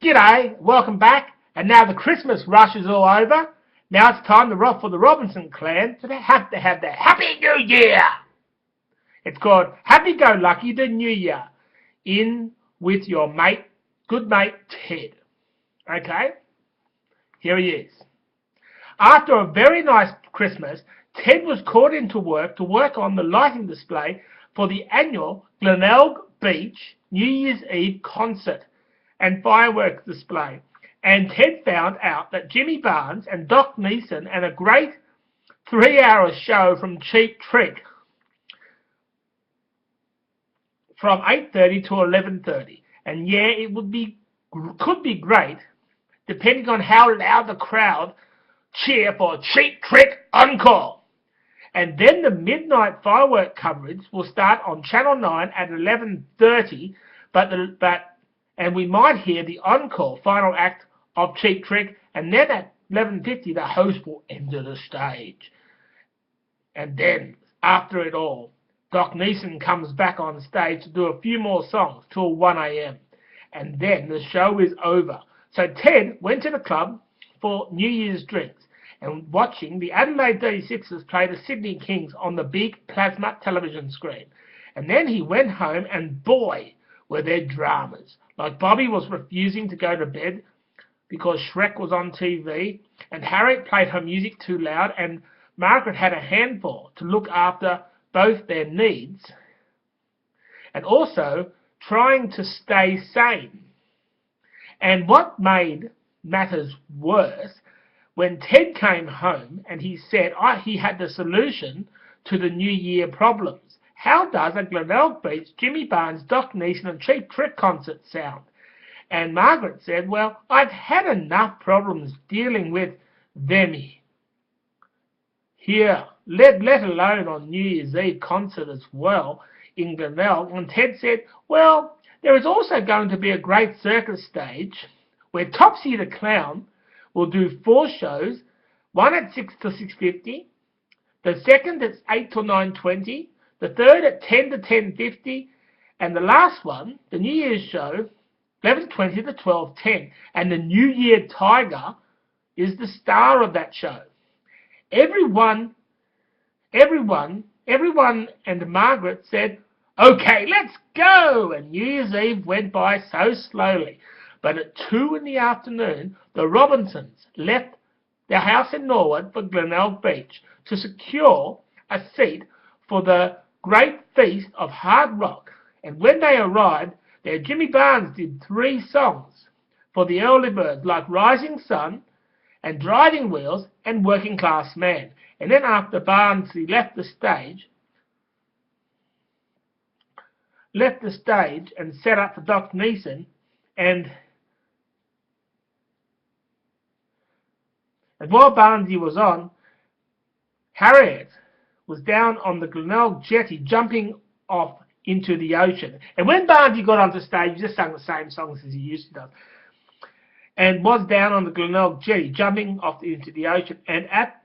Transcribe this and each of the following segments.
G'day, welcome back. And now the Christmas rush is all over. Now it's time to rock for the Robinson clan, so they have to have their Happy New Year. It's called Happy Go Lucky the New Year. In with your mate, good mate Ted. Okay? Here he is. After a very nice Christmas, Ted was called into work to work on the lighting display for the annual Glenelg Beach New Year's Eve concert and fireworks display. And Ted found out that Jimmy Barnes and Doc Neeson and a great 3-hour show from Cheap Trick from 8:30 to 11:30. And yeah, it could be great, depending on how loud the crowd cheer for Cheap Trick Encore. And then the midnight firework coverage will start on Channel 9 at 11:30, and we might hear the encore final act of Cheap Trick, and then at 11:50 the host will enter the stage. And then, after it all, Doc Neeson comes back on stage to do a few more songs till 1 a.m. And then the show is over. So Ted went to the club for New Year's drinks and watching the Adelaide 36ers play the Sydney Kings on the big plasma television screen. And then he went home, and boy, were there dramas. Like Bobby was refusing to go to bed because Shrek was on TV, and Harriet played her music too loud, and Margaret had a handful to look after both their needs and also trying to stay sane. And what made matters worse, when Ted came home and he said he had the solution to the New Year problems. How does a Glenelg Beach, Jimmy Barnes, Doc Neeson and Cheap Trick concert sound? And Margaret said, well, I've had enough problems dealing with them here, let alone on New Year's Eve concert as well in Glenelg. And Ted said, well, there is also going to be a great circus stage where Topsy the Clown will do 4 shows, one at 6 to 6:50, the second at 8 to 9:20, the third at 10 to 10:50, and the last one, the New Year's show, 11:20 to 12:10. And the New Year Tiger is the star of that show. Everyone and Margaret said, okay, let's go. And New Year's Eve went by so slowly. But at 2 in the afternoon, the Robinsons left their house in Norwood for Glenelg Beach to secure a seat for the great feast of hard rock. And when they arrived there, Jimmy Barnes did 3 songs for the early birds, like Rising Sun and Driving Wheels and Working Class Man. And then after Barnes left the stage and set up for Doc Neeson, and while Barnesy was on, Harriet was down on the Glenelg jetty jumping off into the ocean. And when Barnesy got onto stage, he just sang the same songs as he used to do, and was down on the Glenelg jetty jumping off into the ocean. And at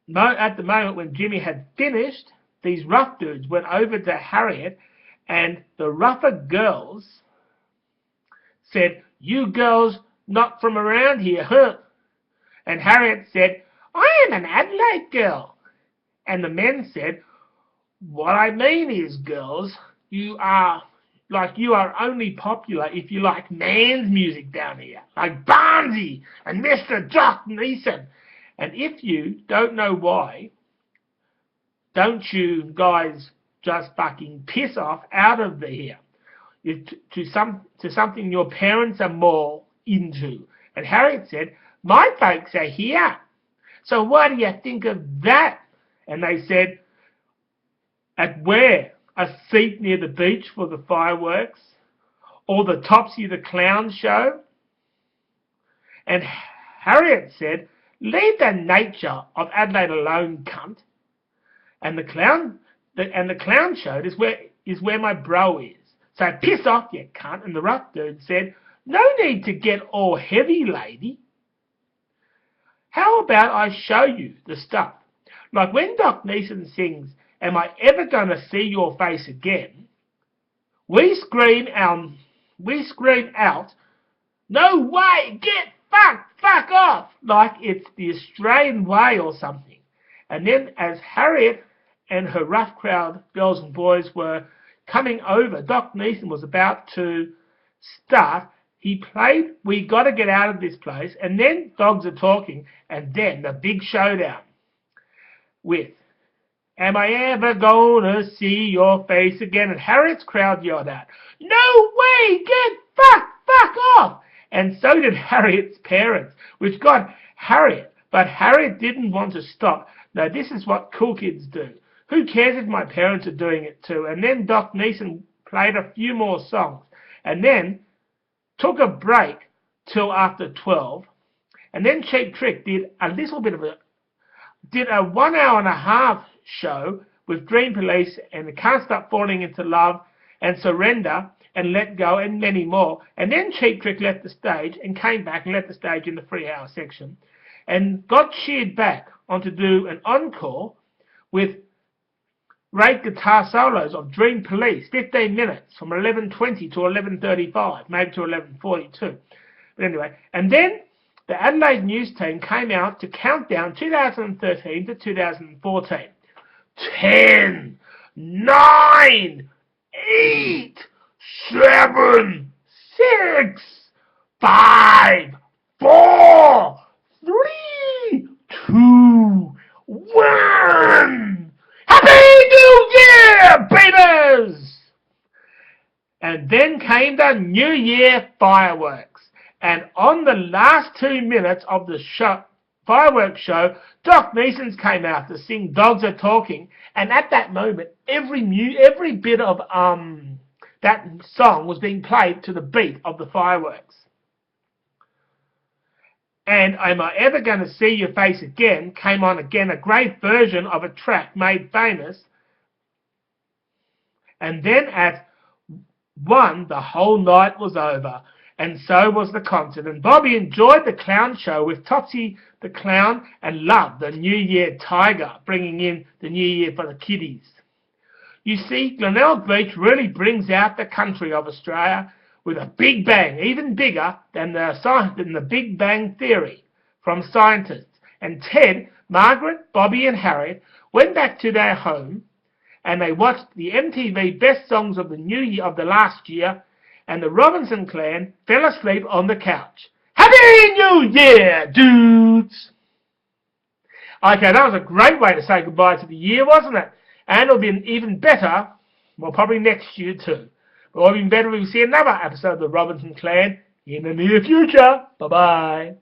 the moment when Jimmy had finished, these rough dudes went over to Harriet, and the rougher girls said, you girls not from around here, huh? And Harriet said, I am an Adelaide girl. And the men said, what I mean is, girls, you are only popular if you like man's music down here, like Barnesy and Mr. Doc Neeson. And if you don't know why, don't you guys just fucking piss off out of here to something your parents are more into? And Harriet said, my folks are here, so what do you think of that? And they said, at where? A seat near the beach for the fireworks? Or the Topsy the Clown show? And Harriet said, leave the nature of Adelaide alone, cunt. And the clown show is where my bro is. So piss off, you cunt. And the rough dude said, no need to get all heavy, lady. How about I show you the stuff? Like when Doc Neeson sings, am I ever going to see your face again? We scream out No way! Get fuck off! Like it's the Australian way or something. And then as Harriet and her rough crowd, girls and boys, were coming over, Doc Neeson was about to start. He played We Gotta Get Out of This Place, and then Dogs Are Talking, and then the big showdown with Am I ever gonna see your face again? And Harriet's crowd yelled out, No way! Get fuck off! And so did Harriet's parents, which got Harriet. But Harriet didn't want to stop. No, this is what cool kids do. Who cares if my parents are doing it too? And then Doc Neeson played a few more songs, and then took a break till after 12. And then Cheap Trick did a 1 hour and a half show with Dream Police and Can't Stop Falling Into Love and Surrender and Let Go and many more. And then Cheap Trick left the stage and came back and left the stage in the 3 hour section and got cheered back on to do an encore with great guitar solos of Dream Police, 15 minutes from 11:20 to 11:35, maybe to 11:42. But anyway, and then the Adelaide News team came out to count down 2013 to 2014. 10, 9, 8, 7, 6, 5, 4, 3, 2, 1. Happy New Year, babies! And then came the New Year fireworks. And on the last 2 minutes of the fireworks show, Doc Neeson's came out to sing Dogs Are Talking. And at that moment, every bit of that song was being played to the beat of the fireworks. And Am I Ever Gonna See Your Face Again came on again, a great version of a track made famous. And then at 1, the whole night was over, and so was the concert. And Bobby enjoyed the clown show with Topsy the Clown and loved the New Year Tiger, bringing in the New Year for the kiddies. You see, Glenelg Beach really brings out the country of Australia with a big bang, even bigger than the Big Bang Theory from scientists. And Ted, Margaret, Bobby and Harriet went back to their home and they watched the MTV Best Songs of the New Year of the last year, and the Robinson clan fell asleep on the couch. Happy New Year, dudes! Okay, that was a great way to say goodbye to the year, wasn't it? And it'll be even better, well, probably next year too. But it'll be better if we see another episode of the Robinson clan in the near future. Bye-bye.